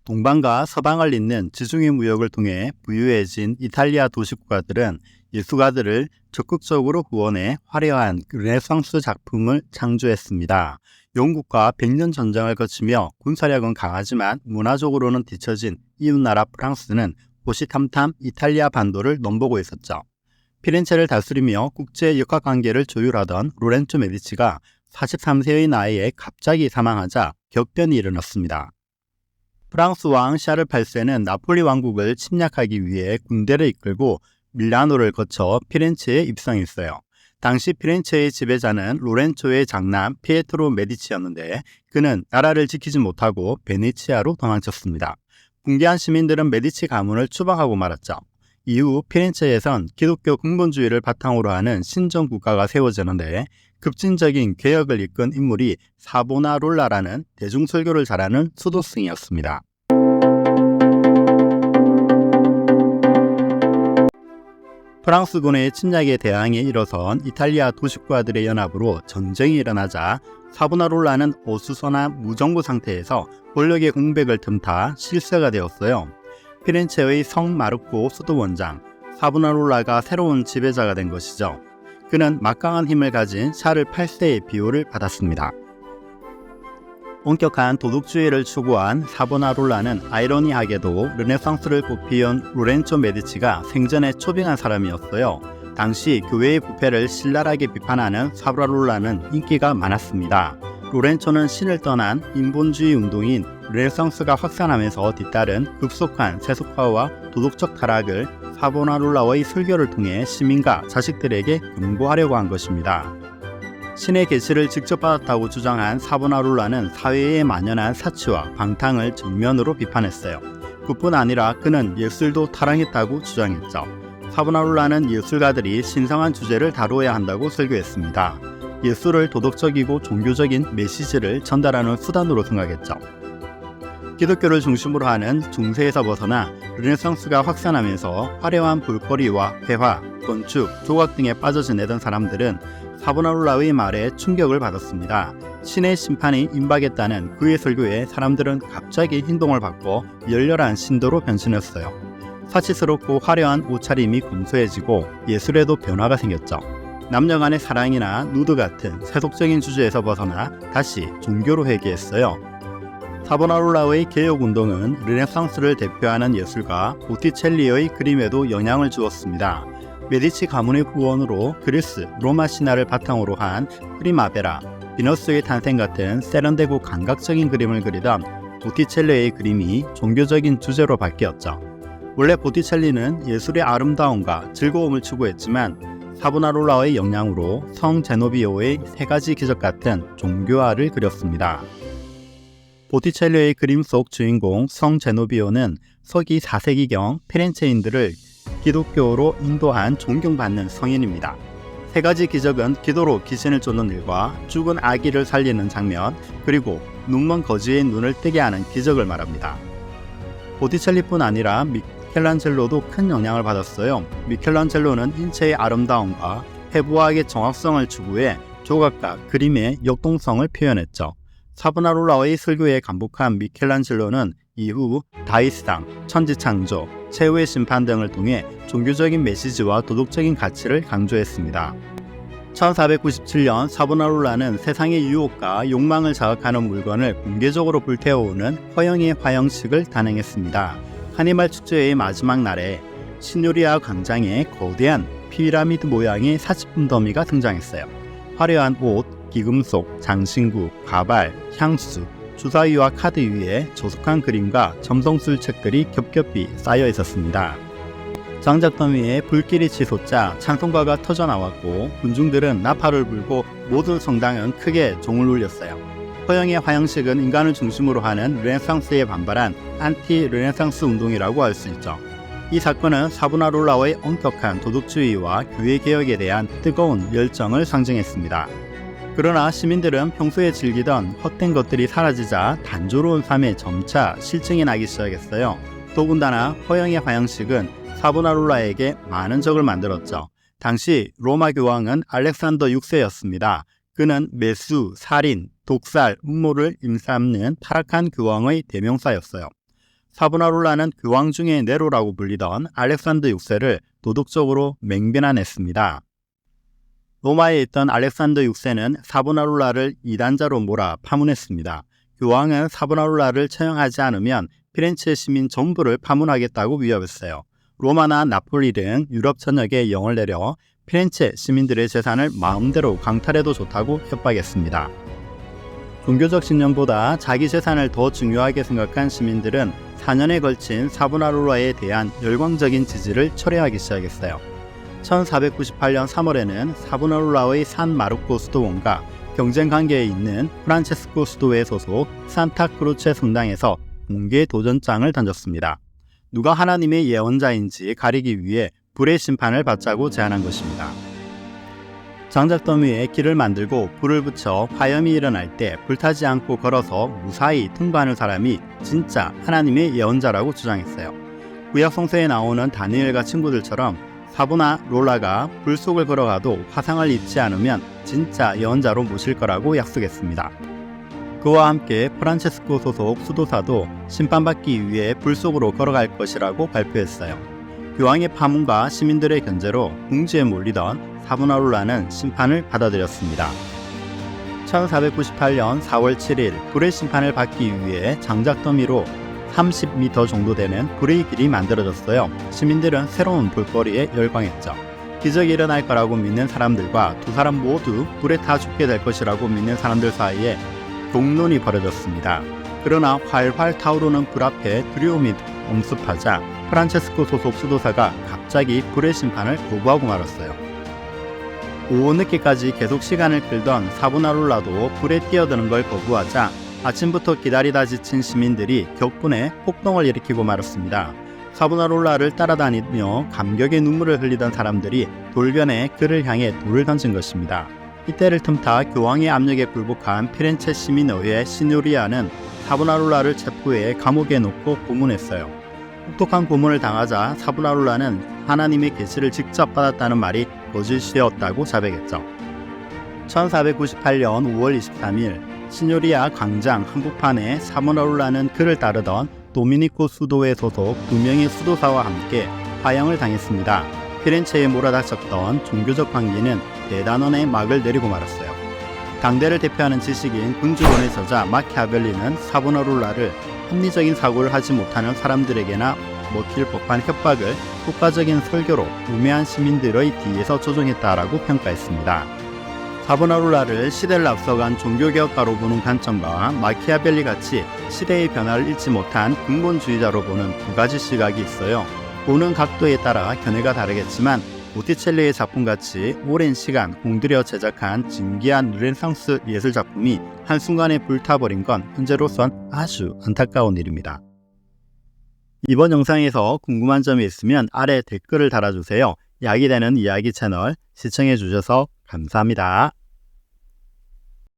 동방과 서방을 잇는 지중해 무역을 통해 부유해진 이탈리아 도시국가들은 예술가들을 적극적으로 후원해 화려한 르네상스 작품을 창조했습니다. 영국과 100년 전쟁을 거치며 군사력은 강하지만 문화적으로는 뒤처진 이웃나라 프랑스는 호시탐탐 이탈리아 반도를 넘보고 있었죠. 피렌체를 다스리며 국제 역학관계를 조율하던 로렌조 메디치가 43세의 나이에 갑자기 사망하자 격변이 일어났습니다. 프랑스 왕 샤를 8세는 나폴리 왕국을 침략하기 위해 군대를 이끌고 밀라노를 거쳐 피렌체에 입성했어요. 당시 피렌체의 지배자는 로렌초의 장남 피에트로 메디치였는데 그는 나라를 지키지 못하고 베네치아로 도망쳤습니다. 붕괴한 시민들은 메디치 가문을 추방하고 말았죠. 이후 피렌체에선 기독교 근본주의를 바탕으로 하는 신정국가가 세워지는데 급진적인 개혁을 이끈 인물이 사보나롤라라는 대중설교를 잘하는 수도승이었습니다. 프랑스군의 침략에 대항해 일어선 이탈리아 도시국가들의 연합으로 전쟁이 일어나자 사보나롤라는 어수선한 무정부 상태에서 권력의 공백을 틈타 실세가 되었어요. 피렌체의 성 마르코 수도원장 사보나롤라가 새로운 지배자가 된 것이죠. 그는 막강한 힘을 가진 샤를 8세의 비호를 받았습니다. 엄격한 도덕주의를 추구한 사보나롤라는 아이러니하게도 르네상스를 꽃피운 로렌초 메디치가 생전에 초빙한 사람이었어요. 당시 교회의 부패를 신랄하게 비판하는 사보나롤라는 인기가 많았습니다. 로렌초는 신을 떠난 인본주의 운동인 르네상스가 확산하면서 뒤따른 급속한 세속화와 도덕적 타락을 사보나롤라의 설교를 통해 시민과 자식들에게 경고하려고 한 것입니다. 신의 계시를 직접 받았다고 주장한 사보나롤라는 사회에 만연한 사치와 방탕을 정면으로 비판했어요. 그뿐 아니라 그는 예술도 타락했다고 주장했죠. 사보나롤라는 예술가들이 신성한 주제를 다루어야 한다고 설교했습니다. 예술을 도덕적이고 종교적인 메시지를 전달하는 수단으로 생각했죠. 기독교를 중심으로 하는 중세에서 벗어나 르네상스가 확산하면서 화려한 볼거리와 회화, 건축, 조각 등에 빠져 지내던 사람들은 사보나롤라의 말에 충격을 받았습니다. 신의 심판이 임박했다는 그의 설교에 사람들은 갑자기 hin동을 받고 열렬한 신도로 변신했어요. 사치스럽고 화려한 옷차림이 검소해지고 예술에도 변화가 생겼죠. 남녀 간의 사랑이나 누드 같은 세속적인 주제에서 벗어나 다시 종교로 회귀했어요. 사보나롤라의 개혁운동은 르네상스를 대표하는 예술가 보티첼리의 그림에도 영향을 주었습니다. 메디치 가문의 후원으로 그리스, 로마 신화를 바탕으로 한 프리마베라, 비너스의 탄생 같은 세련되고 감각적인 그림을 그리던 보티첼리의 그림이 종교적인 주제로 바뀌었죠. 원래 보티첼리는 예술의 아름다움과 즐거움을 추구했지만 사보나롤라의 영향으로 성 제노비오의 세 가지 기적 같은 종교화를 그렸습니다. 보티첼리의 그림 속 주인공 성 제노비오는 서기 4세기경 피렌체인들을 기독교로 인도한 존경받는 성인입니다. 세 가지 기적은 기도로 귀신을 쫓는 일과 죽은 아기를 살리는 장면, 그리고 눈먼 거지의 눈을 뜨게 하는 기적을 말합니다. 보티첼리뿐 아니라 미켈란젤로도 큰 영향을 받았어요. 미켈란젤로는 인체의 아름다움과 해부학의 정확성을 추구해 조각과 그림의 역동성을 표현했죠. 사보나롤라의 설교에 감복한 미켈란젤로는 이후 다윗상, 천지창조, 최후의 심판 등을 통해 종교적인 메시지와 도덕적인 가치를 강조했습니다. 1497년 사보나롤라는 세상의 유혹과 욕망을 자극하는 물건을 공개적으로 불태워오는 허영의 화형식을 단행했습니다. 카니발 축제의 마지막 날에 시뇨리아 광장에 거대한 피라미드 모양의 사치품 더미가 등장했어요. 화려한 옷, 기금속, 장신구, 가발, 향수, 주사위와 카드 위에 조속한 그림과 점성술 책들이 겹겹이 쌓여 있었습니다. 장작더미 위에 불길이 치솟자 찬송가가 터져나왔고 군중들은 나팔을 불고 모든 성당은 크게 종을 울렸어요. 허영의 화형식은 인간을 중심으로 하는 르네상스에 반발한 안티 르네상스 운동이라고 할 수 있죠. 이 사건은 사보나롤라의 엄격한 도덕주의와 교회개혁에 대한 뜨거운 열정을 상징했습니다. 그러나 시민들은 평소에 즐기던 헛된 것들이 사라지자 단조로운 삶에 점차 실증이 나기 시작했어요. 더군다나 허영의 화형식은 사보나롤라에게 많은 적을 만들었죠. 당시 로마 교황은 알렉산더 6세였습니다. 그는 매수, 살인, 독살, 음모를 임삼는 타락한 교황의 대명사였어요. 사보나롤라는 교황 중의 네로라고 불리던 알렉산더 6세를 도덕적으로 맹비난했습니다. 로마에 있던 알렉산더 6세는 사보나롤라를 이단자로 몰아 파문했습니다. 교황은 사보나롤라를 처형하지 않으면 피렌체 시민 전부를 파문하겠다고 위협했어요. 로마나 나폴리 등 유럽 전역에 영을 내려 피렌체 시민들의 재산을 마음대로 강탈해도 좋다고 협박했습니다. 종교적 신념보다 자기 재산을 더 중요하게 생각한 시민들은 4년에 걸친 사보나롤라에 대한 열광적인 지지를 철회하기 시작했어요. 1498년 3월에는 사보나롤라의 산 마르코 수도원과 경쟁 관계에 있는 프란체스코 수도회 소속 산타크루체 성당에서 공개 도전장을 던졌습니다. 누가 하나님의 예언자인지 가리기 위해 불의 심판을 받자고 제안한 것입니다. 장작더미에 길을 만들고 불을 붙여 화염이 일어날 때 불타지 않고 걸어서 무사히 통과하는 사람이 진짜 하나님의 예언자라고 주장했어요. 구약 성서에 나오는 다니엘과 친구들처럼 사보나롤라가 불 속을 걸어가도 화상을 입지 않으면 진짜 예언자로 모실 거라고 약속했습니다. 그와 함께 프란체스코 소속 수도사도 심판받기 위해 불 속으로 걸어갈 것이라고 발표했어요. 교황의 파문과 시민들의 견제로 궁지에 몰리던 사보나롤라는 심판을 받아들였습니다. 1498년 4월 7일 불의 심판을 받기 위해 장작더미로 30m 정도 되는 불의 길이 만들어졌어요. 시민들은 새로운 볼거리에 열광했죠. 기적이 일어날 거라고 믿는 사람들과 두 사람 모두 불에 타 죽게 될 것이라고 믿는 사람들 사이에 동론이 벌어졌습니다. 그러나 활활 타오르는 불 앞에 두려움이 엄습하자 프란체스코 소속 수도사가 갑자기 불의 심판을 거부하고 말았어요. 오후 늦게까지 계속 시간을 끌던 사보나롤라도 불에 뛰어드는 걸 거부하자 아침부터 기다리다 지친 시민들이 격분에 폭동을 일으키고 말았습니다. 사보나롤라를 따라다니며 감격의 눈물을 흘리던 사람들이 돌변해 그를 향해 돌을 던진 것입니다. 이때를 틈타 교황의 압력에 굴복한 피렌체 시민의회 시뇨리아는 사보나롤라를 체포해 감옥에 놓고 고문했어요. 혹독한 고문을 당하자 사보나롤라는 하나님의 계시를 직접 받았다는 말이 거짓이었다고 자백했죠. 1498년 5월 23일 시뇨리아 광장 한복판에 사보나롤라는 그를 따르던 도미니코 수도회 소속 2명의 수도사와 함께 화형을 당했습니다. 피렌체에 몰아닥쳤던 종교적 광기는 대단원의 막을 내리고 말았어요. 당대를 대표하는 지식인 군주론의 저자 마키아벨리는 사보나롤라를 합리적인 사고를 하지 못하는 사람들에게나 먹힐 법한 협박을 효과적인 설교로 우매한 시민들의 뒤에서 조종했다라고 평가했습니다. 사보나롤라를 시대를 앞서간 종교개혁가로 보는 관점과 마키아벨리같이 시대의 변화를 읽지 못한 근본주의자로 보는 두 가지 시각이 있어요. 보는 각도에 따라 견해가 다르겠지만 보티첼리의 작품같이 오랜 시간 공들여 제작한 진귀한 르네상스 예술작품이 한순간에 불타버린 건 현재로선 아주 안타까운 일입니다. 이번 영상에서 궁금한 점이 있으면 아래 댓글을 달아주세요. 약이 되는 이야기 채널 시청해주셔서 감사합니다.